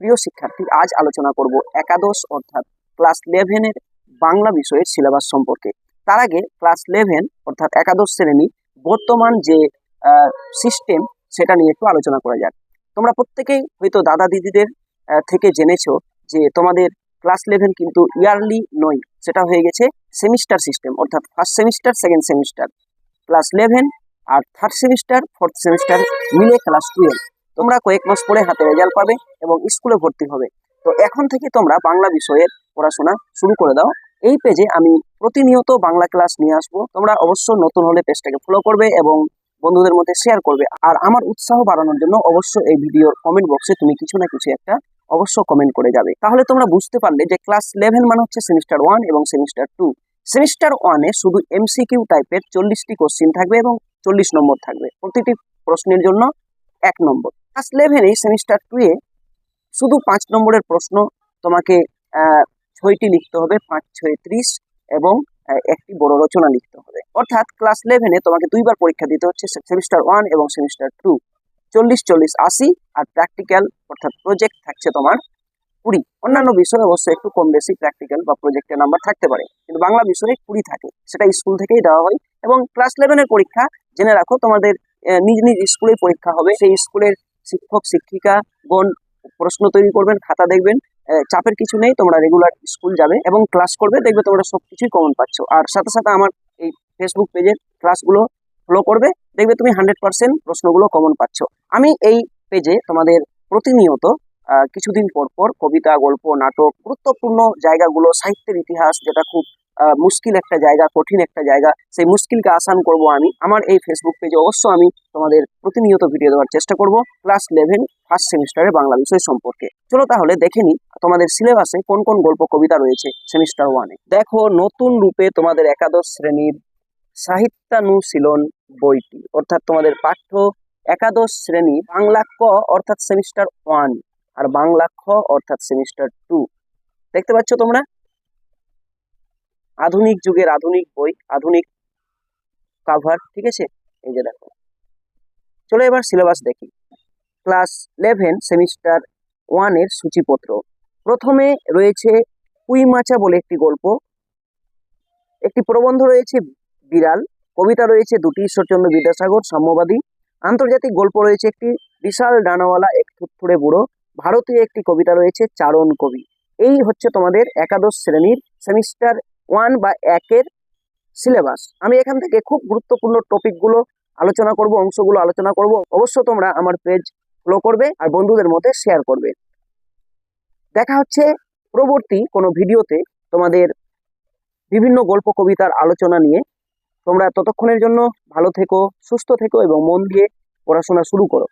প্রিয় শিক্ষার্থী, আজ আলোচনা করব একাদশ অর্থাৎ ক্লাস 11 এর বাংলা বিষয়ের সিলেবাস সম্পর্কে। তার আগে ক্লাস 11 অর্থাৎ একাদশ শ্রেণী বর্তমান যে সিস্টেম সেটা নিয়ে একটু আলোচনা করা যাক। তোমরা প্রত্যেকেই হয়তো দাদা দিদিদের থেকে জেনেছো যে তোমাদের ক্লাস 11 কিন্তু ইয়ারলি নয়, সেটা হয়ে গেছে সেমিস্টার সিস্টেম, অর্থাৎ first semester, second semester class 11 আর থার্ড সেমিস্টার, ফোর্থ সেমিস্টার মিলে ক্লাস 12। তোমরা কয়েক মাস পরে হাতে রেজাল্ট পাবে এবং স্কুলে ভর্তি হবে। তো এখন থেকে তোমরা বাংলা বিষয়ের পড়াশোনা শুরু করে দাও। এই পেজে আমি প্রতিনিয়ত বাংলা ক্লাস নিয়ে আসবো। তোমরা অবশ্য নতুন হলে পেজটাকে ফলো করবে এবং বন্ধুদের মধ্যে শেয়ার করবে। আর আমার উৎসাহ বাড়ানোর জন্য অবশ্যই এই ভিডিওর কমেন্ট বক্সে তুমি কিছু না কিছু একটা অবশ্য কমেন্ট করে যাবে। তাহলে তোমরা বুঝতে পারলে যে ক্লাস 11 মানে হচ্ছে সেমিস্টার 1 এবং সেমিস্টার 2। সেমিস্টার 1-এ শুধু এমসিকিউ টাইপের 40টি কোশ্চিন থাকবে এবং 40 নম্বর থাকবে, প্রতিটি প্রশ্নের জন্য 1 নম্বর। ক্লাস 11-এ সেমিস্টার 2-এ শুধু 5 নম্বরের প্রশ্ন তোমাকে 6টি লিখতে হবে, 5 6 30, এবং একটি বড় রচনা লিখতে হবে। অর্থাৎ ক্লাস 11-এ তোমাকে দুইবার পরীক্ষা দিতে হচ্ছে, সেমিস্টার 1 এবং সেমিস্টার 2। 40 40 80, আর প্র্যাকটিক্যাল অর্থাৎ প্রজেক্ট থাকছে তোমার 20। অন্যান্য বিষয়ে অবশ্যই একটু কম বেশি প্র্যাকটিক্যাল বা প্রজেক্টের নাম্বার থাকতে পারে, কিন্তু বাংলা বিষয়ে 20 থাকে, সেটা স্কুল থেকেই দেওয়া হয়। এবং ক্লাস 11-এর পরীক্ষা জেনে রাখো, তোমাদের নিজ নিজ স্কুলেই পরীক্ষা হবে। সেই স্কুলের শিক্ষক শিক্ষিকা গণ প্রশ্ন তৈরি করবেন, খাতা দেখবেন, চাপের কিছু নেই। তোমরা রেগুলার স্কুল যাবে এবং ক্লাস করবে, দেখবে তোমরা সবকিছুই কমন পাচ্ছ। আর সাথে সাথে আমার এই ফেসবুক পেজের ক্লাসগুলো ফলো করবে, দেখবে তুমি 100% প্রশ্নগুলো কমন পাচ্ছ। আমি এই পেজে তোমাদের প্রতিনিয়ত কিছুদিন পর পর কবিতা, গল্প, নাটক, গুরুত্বপূর্ণ জায়গাগুলো, সাহিত্যের ইতিহাস, যেটা খুব মুশকিল একটা জায়গা, কঠিন একটা জায়গা, সেই মুশকিলকে আসান করব আমি আমার এই ফেসবুক পেজে। অবশ্য আমি তোমাদের প্রতিনিয়ত ভিডিও দেওয়ার চেষ্টা করব ক্লাস 11 ফার্স্ট সেমিস্টারের বাংলা বিষয় সম্পর্কে। চলো তাহলে দেখে নি তোমাদের সিলেবাসে কোন কোন গল্প কবিতা রয়েছে সেমিস্টার 1-এ। দেখো, নতুন রূপে তোমাদের একাদশ শ্রেণীর সাহিত্যানুশীলন বইটি, অর্থাৎ তোমাদের পাঠ্য একাদশ শ্রেণী বাংলা ক অর্থাৎ সেমিস্টার 1 আর বাংলা খ অর্থাৎ সেমিস্টার 2 দেখতে পাচ্ছ তোমরা। আধুনিক যুগের আধুনিক বই, আধুনিক কাভার, ঠিক আছে? এই যে দেখো। চলো এবার সিলেবাস দেখি। ক্লাস 11 সেমিস্টার 1-এর সূচিপত্র। প্রথমে রয়েছে কুইমাচা বলে একটি গল্প, একটি প্রবন্ধ রয়েছে বিড়াল, কবিতা রয়েছে দুটি, ঈশ্বরচন্দ্র বিদ্যাসাগর সাম্যবাদী। আন্তর্জাতিক গল্প রয়েছে একটি, বিশাল ডানাওয়ালা এক থুতথুড়ে বুড়ো। ভারতীয় একটি কবিতা রয়েছে, চারণ কবি। এই হচ্ছে তোমাদের একাদশ শ্রেণীর সেমিস্টার 1 বা 1-এর সিলেবাস। আমি এখান থেকে খুব গুরুত্বপূর্ণ টপিকগুলো আলোচনা করব, অংশগুলো আলোচনা করব। অবশ্য তোমরা আমার পেজ ফলো করবে আর বন্ধুদের মধ্যে শেয়ার করবে। দেখা হচ্ছে পরবর্তী কোনো ভিডিওতে তোমাদের বিভিন্ন গল্প কবিতার আলোচনা নিয়ে। তোমরা ততক্ষণের জন্য ভালো থেকো, সুস্থ থেকো এবং মন দিয়ে পড়াশোনা শুরু করো।